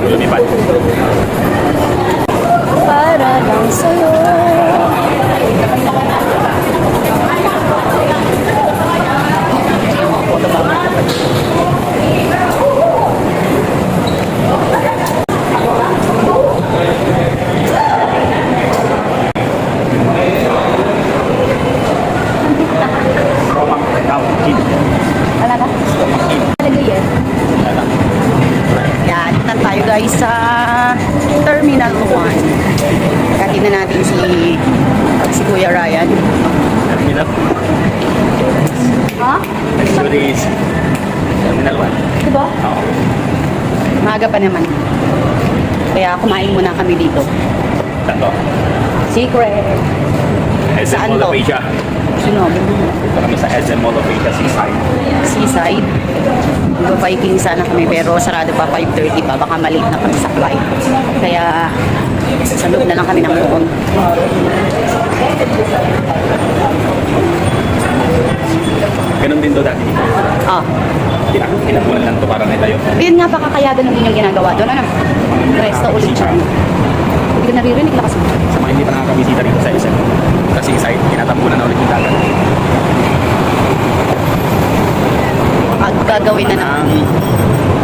Lumipad. Para lang sa'yo. Wala ka? Talaga yan. Yan, tan tayo guys sa Terminal 1. Kaya tingnan natin si Kuya Ryan. Terminal. Ha? Actually, is Terminal 1. Diba? Oo. Maaga pa naman. Kaya kumain muna kami dito. Tanto. Secret. SM Saan Mall to? of Asia. Sino? Dito kami sa SM Mall of Asia, Seaside. Seaside. Iba-biking sana kami pero sarado pa 5:30 pa. Baka maliit na kami sa flight. Kaya sa loob na lang kami ng doon. Ganun din to dati. Ah. Tinapunan lang to para may tayo. Yun nga baka kaya ganun din yung ginagawa doon. Ano? Resto ulit siya. Hindi ko naririnig lakas mo. Sa mga hindi pa nakakabisita rito sa SM. Sa Seaside, tinatampunan na ulit yung dagat. Gagawin na ng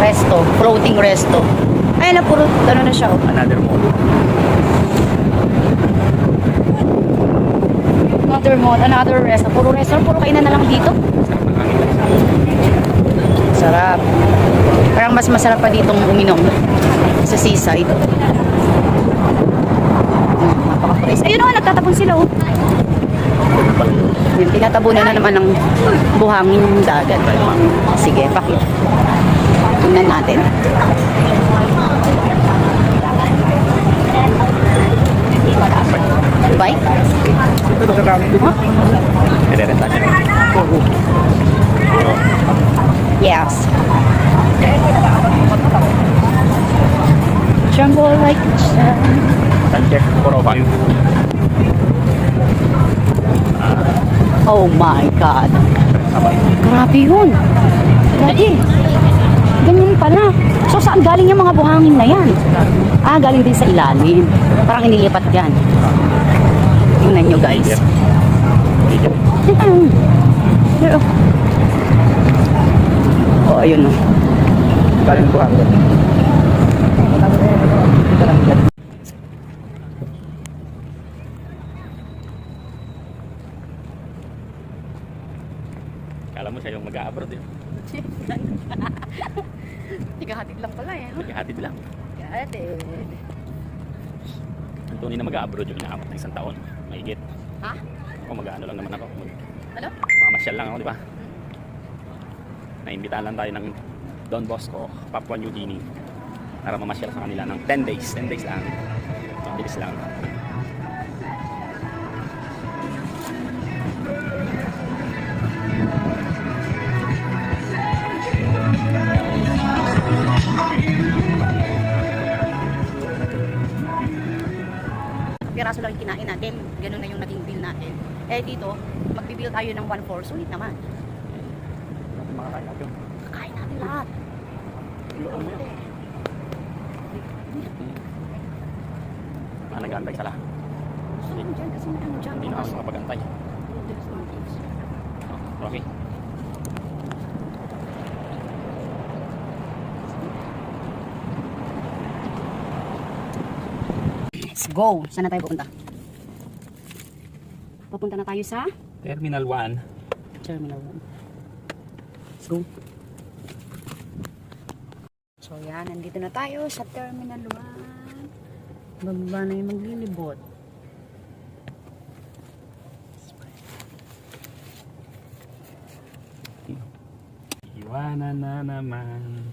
resto. Floating resto. Ay na puro ano na siya. Oh. Another mall. Another mall, another resto. Puro resto. Puro kainan na lang dito. Sarap ng hangin. Sarap. Parang mas masarap pa ditong uminom sa Seaside. Napaka-fresh. Ayun o, nagtatapon sila oh. Yung tinatabunan na naman ng buhangin ng dagat. Sige, pakit. Tingnan natin. Bye? Huh? Nire-renta niya. Yes. Tremble like a child. Time check, 4:05. Oh my God. Sabay. Grabe yun. Daddy, ganyan pala. So saan galing yung mga buhangin na yan? Ah, galing din sa ilalim. Parang inilipat yan. Tingnan nyo guys. Pero, oh, ayun o. Galing ko hangin. Kala mo siya yung mag-a-abroad eh. Tigahatid lang pala eh. Maghahatid lang. Tigahatid. Ang tunay na mag-a-abroad yung inaabot ng 1 taon. Mahigit. Ha? Ako mag-ano lang naman ako. Ano? Mamasyal lang ako, di ba? Naimbitahan lang tayo ng Don Bosco, Papua New Guinea para mamasyal sa kanila ng 10 days. 10 days lang. Mabilis lang. Piraso lang yung kinain natin. Ganun na yung naging bill natin. Eh dito, magbibill tayo ng 1/4. Sulit naman. Makakain natin. Kakain natin lahat. Nag-aantay sila. Gusto mo dyan kasi may ano dyan. Hindi na ako makapag-antay. Rocky. Let's go. Saan na tayo pupunta? Papunta na tayo sa Terminal 1. Terminal 1. Let's go. So yan, nandito na tayo sa Terminal 1. Bababa na yung maglilibot. Iwanan na naman.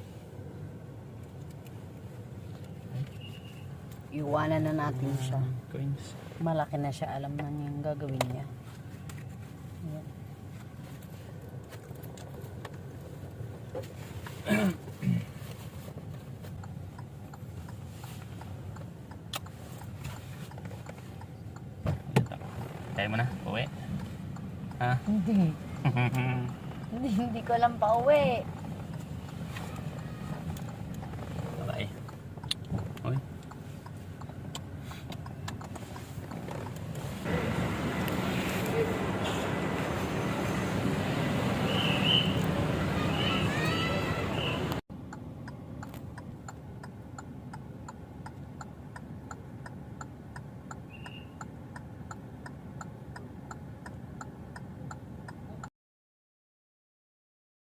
Iwanan na natin siya. Coins. Malaki na siya. Alam na niya yung gagawin niya. Ayan. Kaya mo na, uwi. Ha? Hindi. Hindi ko lang pa uwi.